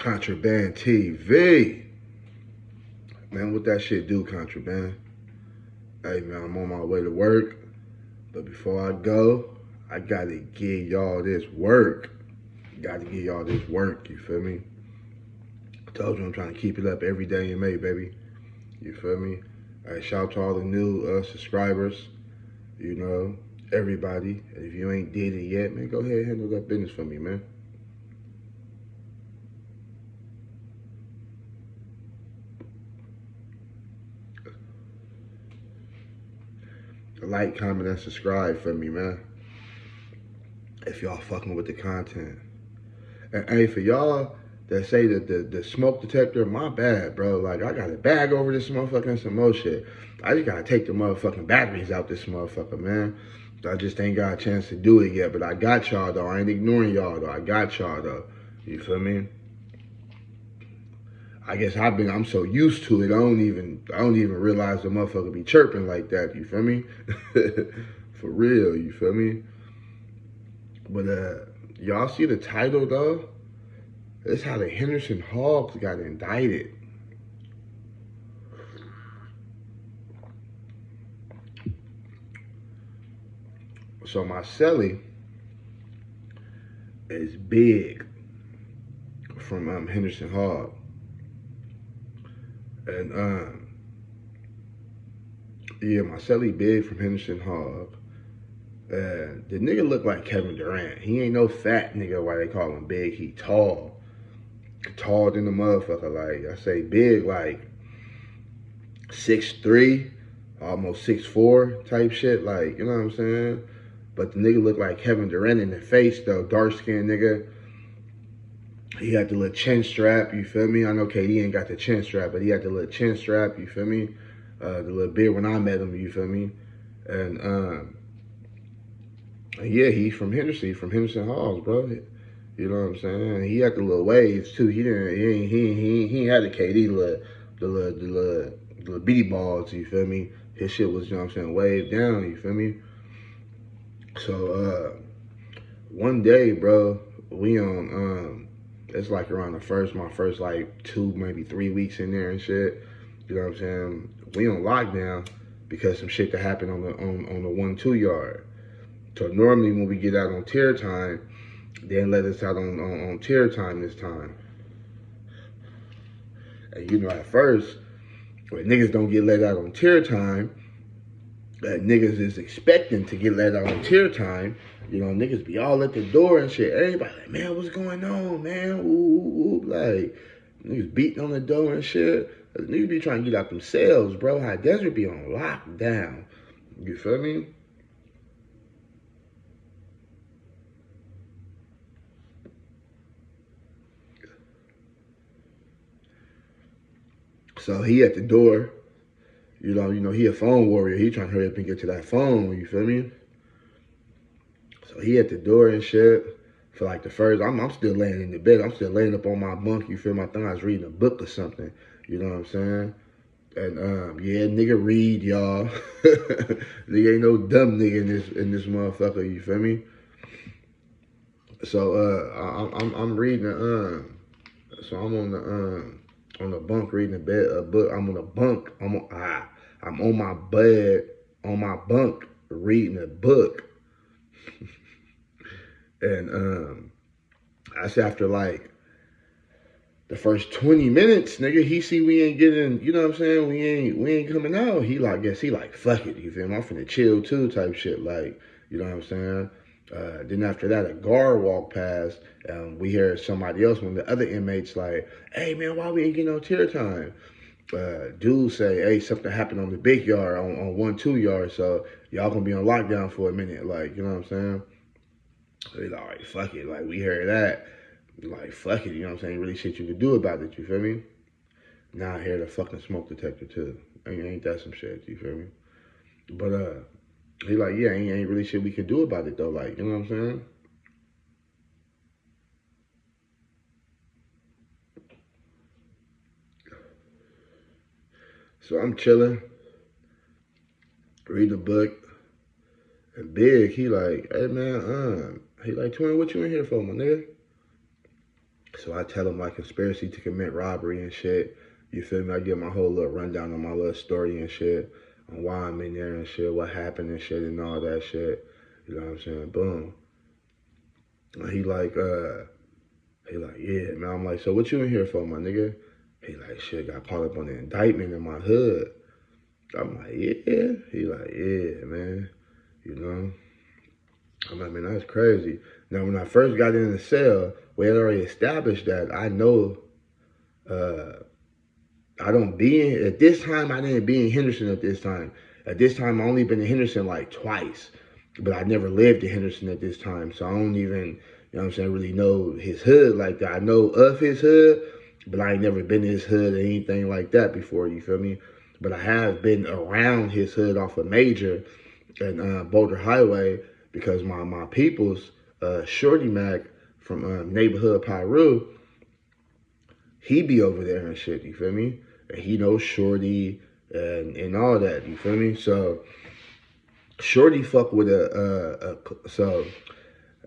Contraband TV. Man, what that shit do, Contraband? Hey, man, I'm on my way to work. But before I go, I gotta give y'all this work. Gotta give y'all this work, you feel me? I told you I'm trying to keep it up every day in May, baby. You feel me? Hey, shout out to all the new subscribers. You know, everybody. And if you ain't did it yet, man, go ahead and handle that business for me, man. Like, comment, and subscribe for me, man. If y'all fucking with the content. And hey, for y'all that say that the smoke detector, my bad, bro. Like, I got a bag over this motherfucker and some more shit. I just gotta take the motherfucking batteries out this motherfucker, man. I just ain't got a chance to do it yet, but I got y'all though. I ain't ignoring y'all though. I got y'all though. You feel me? I guess I'm so used to it. I don't even realize the motherfucker be chirping like that. You feel me? For real, you feel me? But y'all see the title though? That's how the Henderson Hogs got indicted. So my celly is big from Henderson Hog. And yeah, my celly big from Henderson Hog. The nigga look like Kevin Durant. He ain't no fat nigga why they call him big. He tall. Tall than the motherfucker. Like, I say big like 6'3", almost 6'4" type shit. Like, you know what I'm saying? But the nigga look like Kevin Durant in the face though. Dark skinned nigga. He had the little chin strap, you feel me? I know KD ain't got the chin strap, but he had the little chin strap, you feel me? The little beard when I met him, you feel me? And yeah, he's from Henderson Hogs, bro. You know what I'm saying? He had the little waves too. He ain't had the KD the little bitty balls, you feel me? His shit was, you know what I'm saying, waved down, you feel me? So one day, bro, we on it's like around my first like 2, maybe 3 weeks in there and shit. You know what I'm saying? We on lockdown because some shit that happened on the 1-2 yard. So normally when we get out on tier time, they didn't let us out on tier time this time. And you know, at first, when niggas don't get let out on tier time, niggas is expecting to get let out on tier time. You know, niggas be all at the door and shit. Everybody like, man, what's going on, man? Ooh, ooh, ooh. Like, niggas beating on the door and shit. Niggas be trying to get out them cells, bro. High Desert be on lockdown. You feel me? So he at the door. You know, he a phone warrior. He trying to hurry up and get to that phone. You feel me? So he at the door and shit. For like the first, I'm still laying in the bed. I'm still laying up on my bunk. You feel me? I thought I was reading a book or something. You know what I'm saying? And yeah, nigga read, y'all. Nigga ain't no dumb nigga in this motherfucker. You feel me? So I'm reading. So I'm on the bunk reading a book. I'm on a bunk. I'm on my bed on my bunk reading a book. And that's after like the first 20 minutes, nigga, he see we ain't getting, you know what I'm saying? We ain't coming out. He like, fuck it, you feel me? I'm finna chill too type shit. Like, you know what I'm saying? Then after that, a guard walked past, and we heard somebody else, one of the other inmates, like, hey man, why we ain't getting no tier time? Dude say, hey, something happened on the big yard, on 1-2 yard, so y'all gonna be on lockdown for a minute, like, you know what I'm saying? So he's like, all right, fuck it, like, we heard that. Like, fuck it, you know what I'm saying? Really shit you could do about it, you feel me? Now I hear the fucking smoke detector too. Ain't that some shit, you feel me? But he like, yeah, ain't really shit we can do about it though, like, you know what I'm saying? So I'm chilling, read the book, and Big, he like, hey man, he like, Twin, what you in here for, my nigga? So I tell him like conspiracy to commit robbery and shit. You feel me? I give my whole little rundown on my little story and shit, on why I'm in there and shit, what happened and shit and all that shit. You know what I'm saying? Boom. And he like, yeah, man. I'm like, so what you in here for, my nigga? He like, shit, got caught up on the indictment in my hood. I'm like, yeah. He like, yeah, man. You know? I'm like, man, that's crazy. Now, when I first got in the cell, we had already established that I know I don't be in, at this time, I didn't be in Henderson at this time. At this time, I only been in Henderson like twice. But I never lived in Henderson at this time. So I don't even, you know what I'm saying, really know his hood like that. I know of his hood, but I ain't never been in his hood or anything like that before, you feel me? But I have been around his hood off of Major and Boulder Highway because my people's, Shorty Mac from neighborhood Pyru, he be over there and shit, you feel me? And he knows Shorty and all that, you feel me? So Shorty fuck with so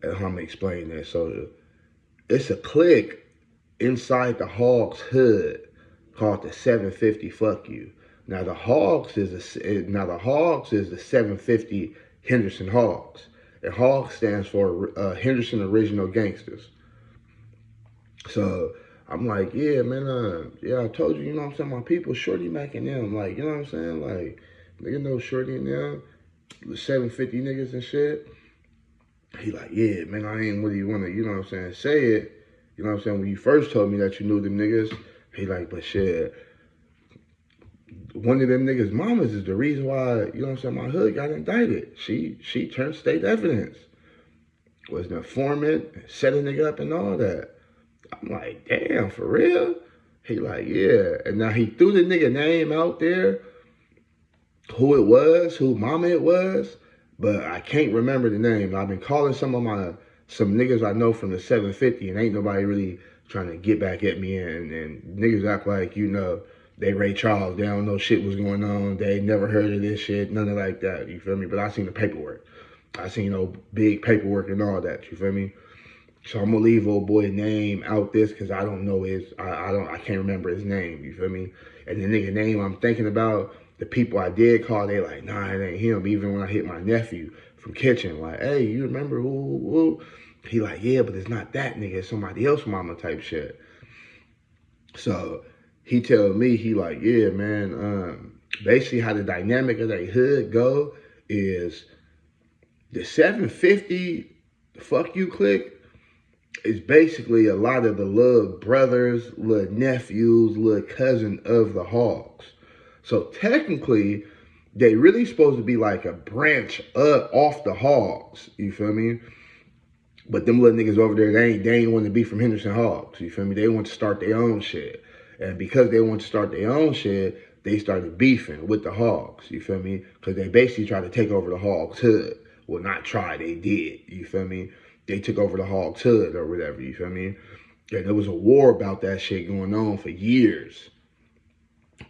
how I'm gonna explain this. So it's a clique inside the Hogs hood called the 750 Fuck You. Now the Hogs is the 750 Henderson Hogs. And Hogs stands for Henderson Original Gangsters. So I'm like, yeah, man, yeah, I told you, you know what I'm saying, my people, Shorty Mac and them, like, you know what I'm saying, like, nigga know Shorty and them, the 750 niggas and shit. He like, yeah, man, I ain't really want to, you know what I'm saying, say it. You know what I'm saying? When you first told me that you knew them niggas, he like, but shit, one of them niggas' mamas is the reason why, you know what I'm saying, my hood got indicted. She turned state evidence. Was the informant, set a nigga up and all that. I'm like, damn, for real? He like, yeah. And now he threw the nigga name out there, who it was, who mama it was, but I can't remember the name. I've been calling some niggas I know from the 750, and ain't nobody really trying to get back at me. And niggas act like, you know, they Ray Charles. They don't know shit was going on. They never heard of this shit. None of like that. You feel me? But I seen the paperwork. I seen, you know, big paperwork and all that. You feel me? So I'm gonna leave old boy name out this because I don't know I can't remember his name. You feel me? And the nigga name I'm thinking about, the people I did call, they like, nah, it ain't him. Even when I hit my nephew from kitchen, like, hey, you remember who? He like, yeah, but it's not that nigga. It's somebody else mama type shit. So he tell me, he like, yeah, man, basically how the dynamic of that hood go is the 750 Fuck You clique is basically a lot of the little brothers, little nephews, little cousin of the Hogs. So technically, they really supposed to be like a branch up off the Hogs. You feel me? But them little niggas over there, they ain't want to be from Henderson Hogs. You feel me? They want to start their own shit. And because they want to start their own shit, they started beefing with the Hogs. You feel me? Because they basically tried to take over the Hogs hood. Well, not try, they did. You feel me? They took over the Hogs hood or whatever. You feel me? And there was a war about that shit going on for years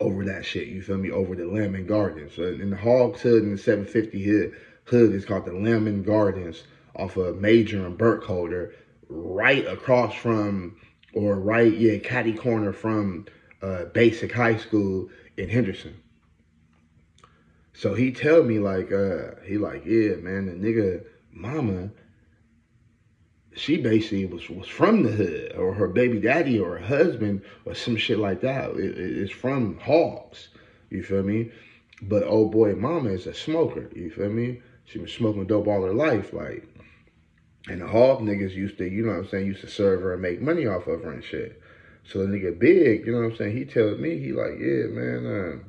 over that shit. You feel me? Over the Lemon Gardens. So in the Hogs hood and the 750 hood is called the Lemon Gardens off of Major and Burkholder, right across from, or right, yeah, catty corner from Basic High School in Henderson. So he tell me like, he like, yeah, man, the nigga mama, she basically was from the hood, or her baby daddy or her husband or some shit like that. It's from Hogs, you feel me? But old boy mama is a smoker, you feel me? She was smoking dope all her life, like. And the Hog niggas used to, you know what I'm saying, used to serve her and make money off of her and shit. So the nigga Big, you know what I'm saying, he tells me, he like, yeah, man,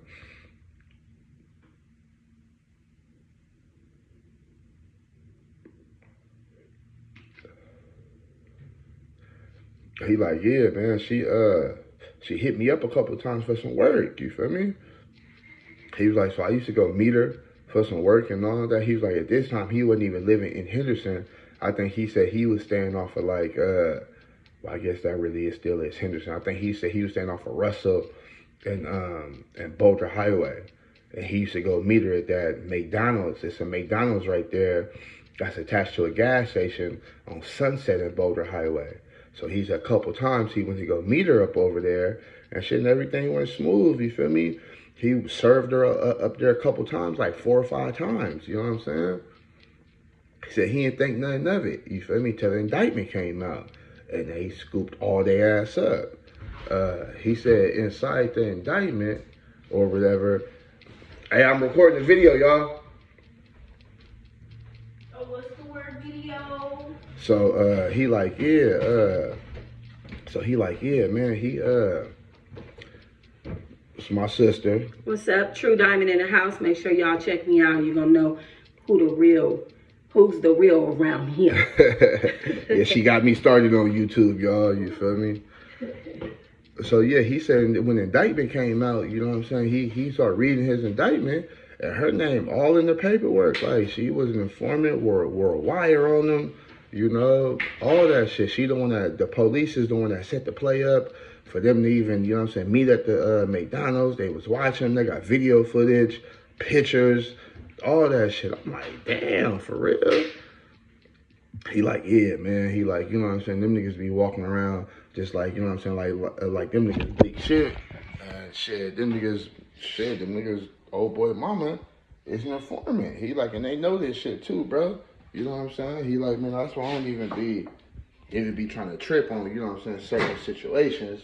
he like, yeah, man, she hit me up a couple of times for some work, you feel me? He was like, so I used to go meet her for some work and all of that. He was like, at this time, he wasn't even living in Henderson. I think he said he was staying off of like, well, I guess that really is still is Henderson. I think he said he was staying off of Russell and Boulder Highway. And he used to go meet her at that McDonald's. It's a McDonald's right there that's attached to a gas station on Sunset and Boulder Highway. So he's a couple times he went to go meet her up over there, and shit, and everything went smooth. You feel me? He served her up there a couple times, like 4 or 5 times. You know what I'm saying? He said he didn't think nothing of it. You feel me? Till the indictment came out, and they scooped all their ass up. He said inside the indictment or whatever. Hey, I'm recording the video, y'all. Oh, what's the word, video? So he like, yeah. So he like, yeah, man. It's my sister. What's up? True Diamond in the house. Make sure y'all check me out. You're gonna know who's the real around here. Yeah, she got me started on YouTube, y'all. You feel me? So yeah, he said when the indictment came out, you know what I'm saying? He started reading his indictment, and her name all in the paperwork. Like she was an informant, wore a wire on them, you know, all that shit. She the one that the police is the one that set the play up for them to even, you know what I'm saying, meet at the McDonald's. They was watching. They got video footage, pictures, all that shit. I'm like, damn, for real? He like, yeah, man. He like, you know what I'm saying? Them niggas be walking around just like, you know what I'm saying? Like them niggas big shit. And shit, them niggas, old boy mama is an informant. He like, and they know this shit too, bro. You know what I'm saying? He like, man, that's why I don't even be trying to trip on, you know what I'm saying, certain situations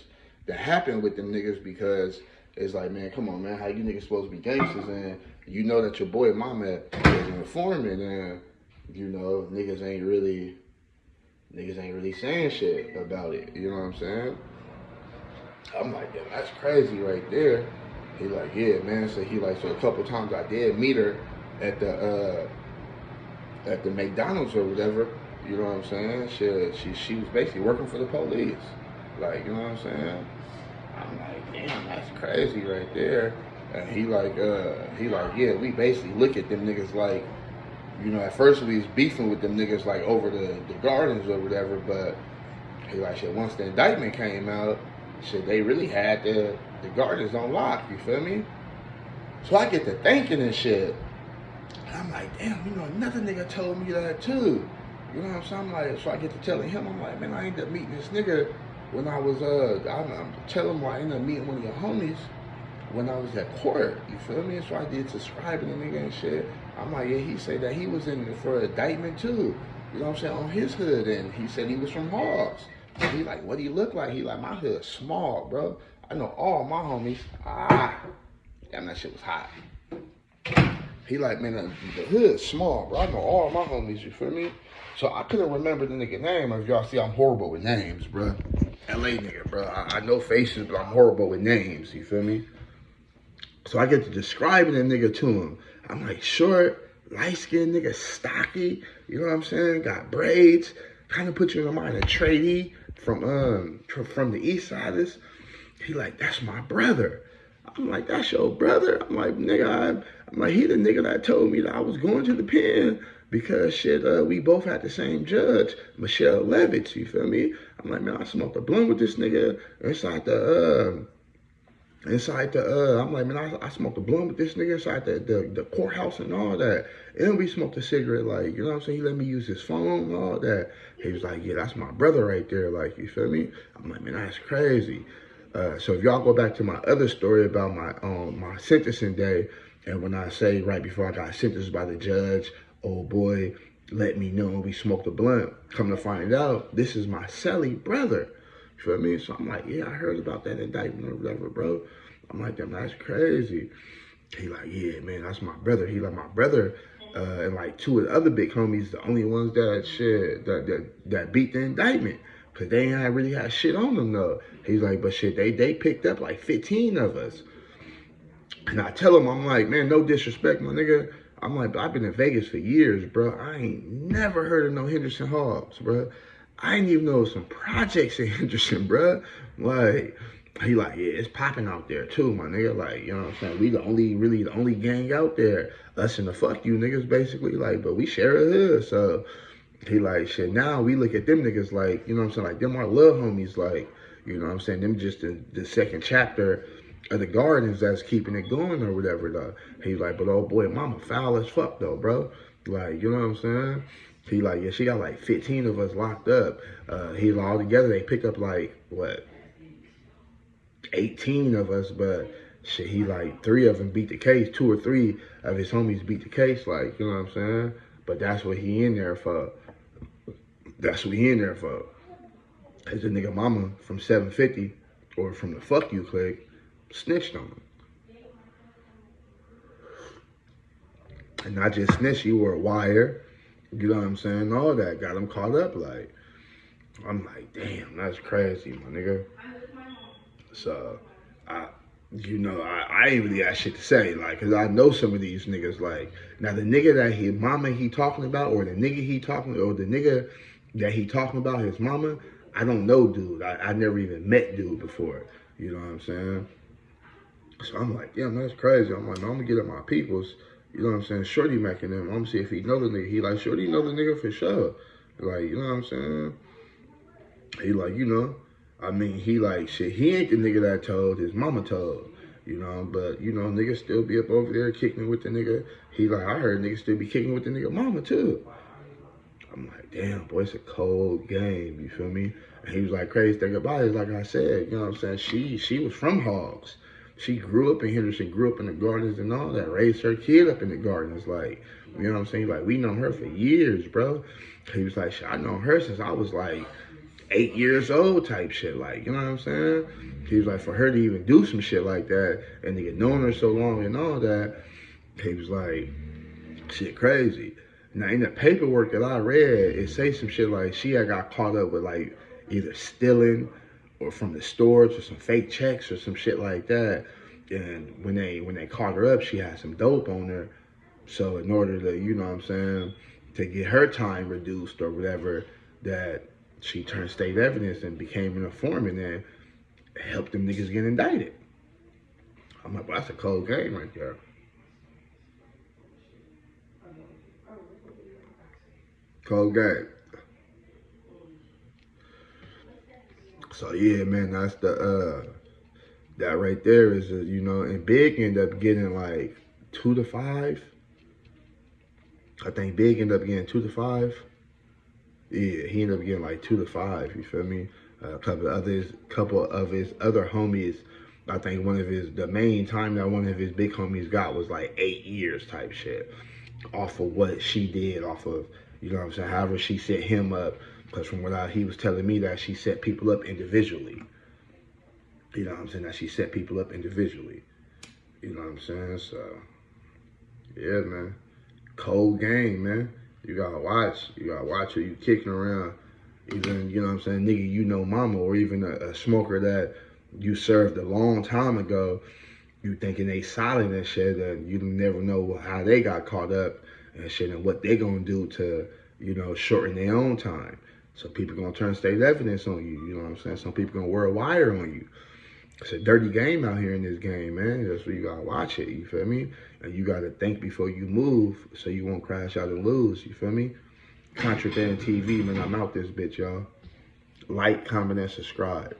that happen with them niggas, because it's like, man, come on, man, how you niggas supposed to be gangsters and you know that your boy mama is an informant, and you know, niggas ain't really saying shit about it. You know what I'm saying? I'm like, yeah, that's crazy right there. He like, yeah, man. So he like, so a couple times I did meet her at the McDonald's or whatever. You know what I'm saying? She was basically working for the police. Like, you know what I'm saying? I'm like, damn, that's crazy right there. And he like, yeah, we basically look at them niggas like, you know, at first we was beefing with them niggas like over the gardens or whatever, but he like, shit, once the indictment came out, shit, they really had the gardens on lock, you feel me? So I get to thinking and shit. And I'm like, damn, you know, another nigga told me that too. You know what I'm saying? I'm like, so I get to telling him, I'm like, man, I ended up meeting this nigga when I was, I'm telling him I ended up meeting one of your homies when I was at court, you feel me? So I did subscribing to the nigga and shit. I'm like, yeah, he said that he was in for indictment too. You know what I'm saying? On his hood, and he said he was from Hogs. So he like, what do he look like? He like, my hood small, bro. I know all my homies. Damn, that shit was hot. He like, man, the hood's small, bro. I know all my homies, you feel me? So I couldn't remember the nigga name. As y'all see, I'm horrible with names, bro. LA nigga, bro. I know faces, but I'm horrible with names, you feel me? So I get to describing the nigga to him. I'm like, short, light-skinned nigga, stocky, you know what I'm saying? Got braids, kind of put you in the mind of tradie from the east side of this. He like, that's my brother. I'm like, that's your brother? I'm like, nigga, I'm like, he the nigga that told me that I was going to the pen because shit, we both had the same judge, Michelle Levitz, you feel me? I'm like, man, I smoked a blunt with this nigga inside the I'm like, man, I smoked a blunt with this nigga inside the courthouse and all that. And we smoked a cigarette, like, you know what I'm saying? He let me use his phone and all that. He was like, yeah, that's my brother right there, like, you feel me? I'm like, man, that's crazy. So if y'all go back to my other story about my sentencing day, and when I say right before I got sentenced by the judge, old boy let me know we smoked a blunt. Come to find out, this is my celly brother. You feel me? So I'm like, yeah, I heard about that indictment or whatever, bro. I'm like, damn, that's crazy. He like, yeah, man, that's my brother. He like, my brother and like 2 of the other big homies, the only ones that beat the indictment. Cause they ain't really had shit on them though. He's like, but shit, they picked up like 15 of us. And I tell him, I'm like, man, no disrespect, my nigga. I'm like, I've been in Vegas for years, bro. I ain't never heard of no Henderson Hogs, bro. I didn't even know some projects in Henderson, bro. Like, he like, yeah, it's popping out there too, my nigga. Like, you know what I'm saying? We the only gang out there. Us and the fuck you niggas, basically. Like, but we share a hood, so he like, shit, now we look at them niggas like, you know what I'm saying? Like, them our little homies, like, you know what I'm saying? Them just the second chapter of the gardens that's keeping it going or whatever, though. He's like, but oh boy, mama foul as fuck, though, bro. Like, you know what I'm saying? He like, yeah, she got like 15 of us locked up. He all together, they picked up like, what, 18 of us, but shit, he like 3 of them beat the case. 2 or 3 of his homies beat the case, like, you know what I'm saying? But that's what he in there for. That's what he in there for. Cause the nigga mama from 750 or from the fuck you clique snitched on him. And not just snitch, he wore a wire, you know what I'm saying? All that got him caught up. Like, I'm like, damn, that's crazy, my nigga. So, I ain't really got shit to say, like, cause I know some of these niggas, like, now the nigga that his mama he talking about, or the nigga that he talking about, his mama, I don't know dude. I never even met dude before, you know what I'm saying? So I'm like, damn, that's crazy. I'm like, I'm gonna get at my peoples, you know what I'm saying? Shorty making them, I'm gonna see if he know the nigga. He like, Shorty know the nigga for sure. Like, you know what I'm saying? He like, you know, I mean, he like, shit, he ain't the nigga that told, his mama told, you know, but, you know, niggas still be up over there kicking with the nigga. He like, I heard niggas still be kicking with the nigga mama, too. I'm like, damn, boy, it's a cold game, you feel me? And he was like, crazy thing about it is, like I said, you know what I'm saying, she was from Hogs. She grew up in Henderson, grew up in the gardens and all that, raised her kid up in the gardens, like, you know what I'm saying? Like, we known her for years, bro. He was like, shit, I known her since I was like 8 years old type shit, like, you know what I'm saying? He was like, for her to even do some shit like that, and to get known her so long and all that, he was like, shit crazy. Now, in the paperwork that I read, it says some shit like she had got caught up with like either stealing or from the stores or some fake checks or some shit like that. And when they caught her up, she had some dope on her. So in order to, you know what I'm saying, to get her time reduced or whatever, that she turned state evidence and became an informant and helped them niggas get indicted. I'm like, well, that's a cold game right there. Cold game. So yeah, man, that's that right there is you know, and Big ended up getting like 2 to 5. I think Big ended up getting 2 to 5. Yeah, he ended up getting like 2 to 5. You feel me? A couple of his other homies. I think the main time that one of his big homies got was like 8 years type shit, off of what she did, off of, you know what I'm saying. However, she set him up, because from what he was telling me that she set people up individually. You know what I'm saying? That she set people up individually. You know what I'm saying? So, yeah, man. Cold game, man. You gotta watch. You gotta watch who you kicking around. Even, you know what I'm saying, nigga, you know mama, or even a smoker that you served a long time ago, you thinking they solid and shit, and you never know how they got caught up and shit, and what they gonna do to, you know, shorten their own time. So people gonna turn state evidence on you, you know what I'm saying? Some people gonna wear a wire on you. It's a dirty game out here in this game, man. That's where you gotta watch it, you feel me? And you gotta think before you move so you won't crash out and lose, you feel me? Contraband TV, man, I'm out this bitch, y'all. Like, comment, and subscribe.